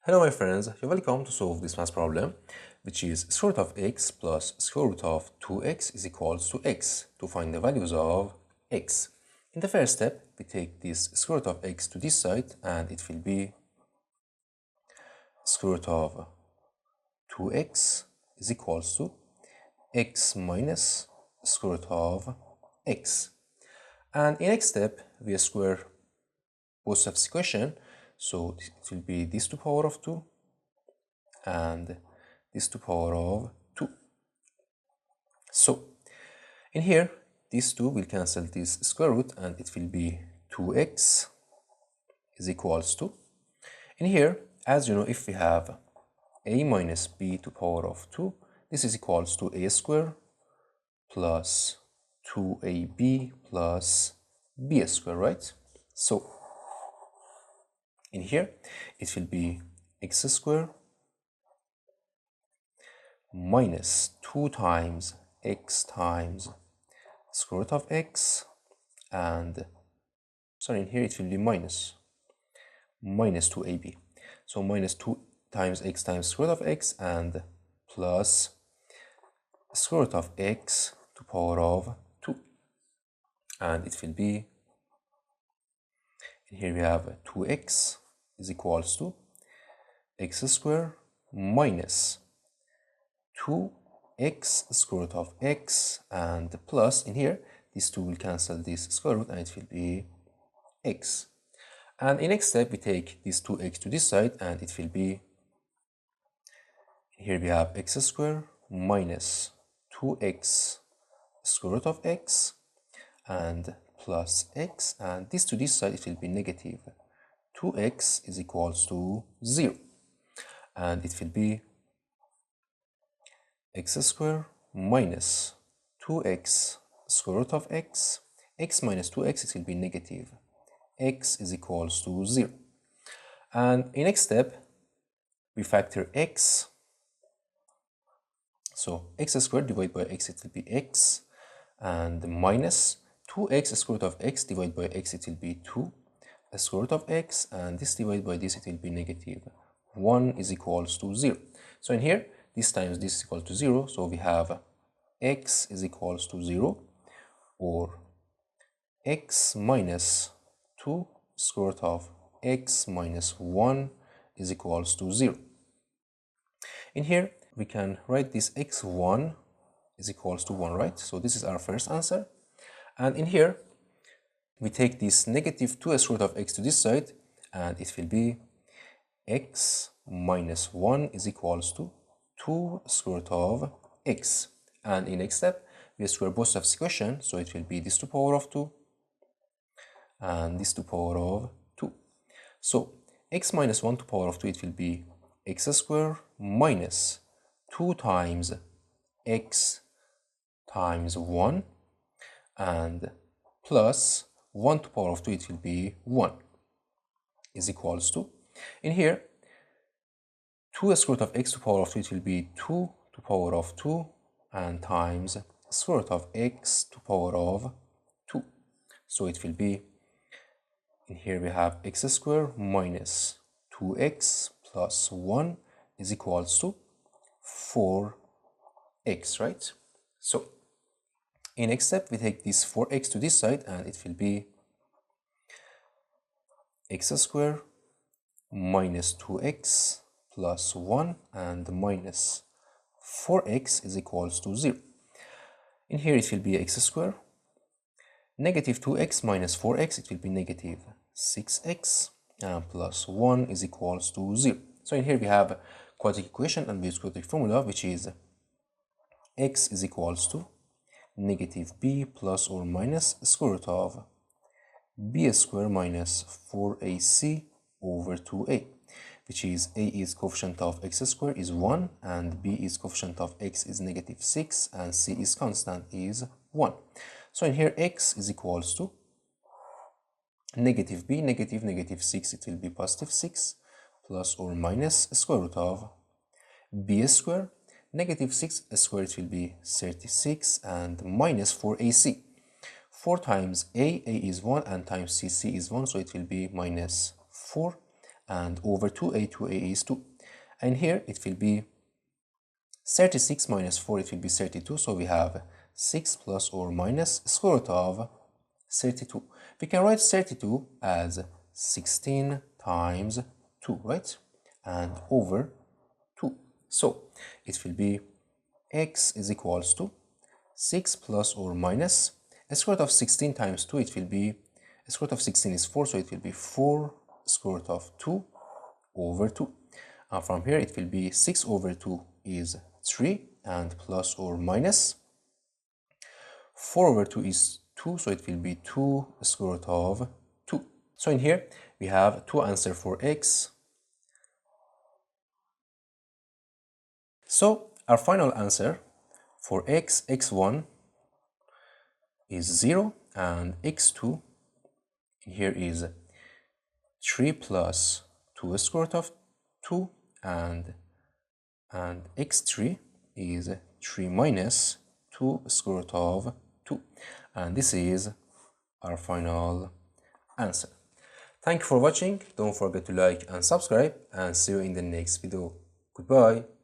Hello my friends, you're welcome to solve this math problem, which is square root of x plus square root of 2x is equals to x, to find the values of x. In the first step, we take this square root of x to this side, and it will be square root of 2x is equals to x minus square root of x. And in next step, we square both sides of the equation, so it will be this to the power of 2 and this to the power of 2. So in here, these two will cancel this square root, and it will be 2x is equals to, in here, as you know, if we have a minus b to the power of 2, this is equals to a square plus 2ab plus b square, right? So in here, it will be x square minus 2 times x times square root of x, and sorry, in here it will be minus 2ab. So minus 2 times x times square root of x and plus square root of x to power of 2. And it will be, in here we have 2x is equals to x square minus 2x square root of x, and plus, in here these two will cancel this square root, and it will be x. And in next step, we take this 2x to this side, and it will be, here we have x square minus 2x square root of x and plus x, and this to this side, it will be negative 2x is equals to 0, and it will be x square minus 2x square root of x, x minus 2x, it will be negative x is equals to 0. And in next step, we factor x. So x squared divided by x, it will be x, and minus 2x square root of x divided by x, it will be 2 square root of x, and this divided by this, it will be negative 1 is equals to 0. So in here, this times this is equal to 0, so we have x is equals to 0, or x minus 2 square root of x minus 1 is equals to 0. In here, we can write this x1 is equals to 1, right? So this is our first answer. And in here, we take this negative 2 square root of x to this side, and it will be x minus 1 is equals to 2 square root of x. And in next step, we square both sides of the equation, so it will be this to the power of 2 and this to the power of 2. So x minus 1 to the power of 2, it will be x square minus 2 times x times 1, and plus 1 to the power of 2, it will be 1 is equals to, in here, 2 square root of x to the power of 2, it will be 2 to the power of 2, and times square root of x to the power of 2. So it will be, in here we have x square minus 2x plus 1 is equals to 4x, right? So in next step, we take this 4x to this side, and it will be x square minus 2x plus 1 and minus 4x is equals to 0. In here, it will be x square negative 2x minus 4x, it will be negative 6x, and plus 1 is equals to 0. So in here we have quadratic equation, and we use quadratic formula, which is x is equals to negative b plus or minus square root of b square minus 4ac over 2a, which is a is coefficient of x square is 1, and b is coefficient of x is negative 6, and c is constant is 1. So in here, x is equals to negative b, negative 6, it will be positive 6, plus or minus square root of b square, negative 6 square, it will be 36, and minus 4ac. 4 times a is 1, and times c is 1, so it will be minus 4, and over 2a is 2. And here it will be 36 minus 4, it will be 32. So we have 6 plus or minus square root of 32. We can write 32 as 16 times 2, right? And over 2. So it will be x is equals to 6 plus or minus a square root of 16 times 2, it will be, a square root of 16 is 4, so it will be 4 square root of 2 over 2. And from here it will be 6 over 2 is 3, and plus or minus 4 over 2 is 2, so it will be 2 square root of 2. So in here we have two answers for x. So our final answer for x, x1 is 0, and x2 in here is 3 plus 2 square root of 2, and x3 is 3 minus 2 square root of 2. And this is our final answer. Thank you for watching. Don't forget to like and subscribe, and see you in the next video. Goodbye.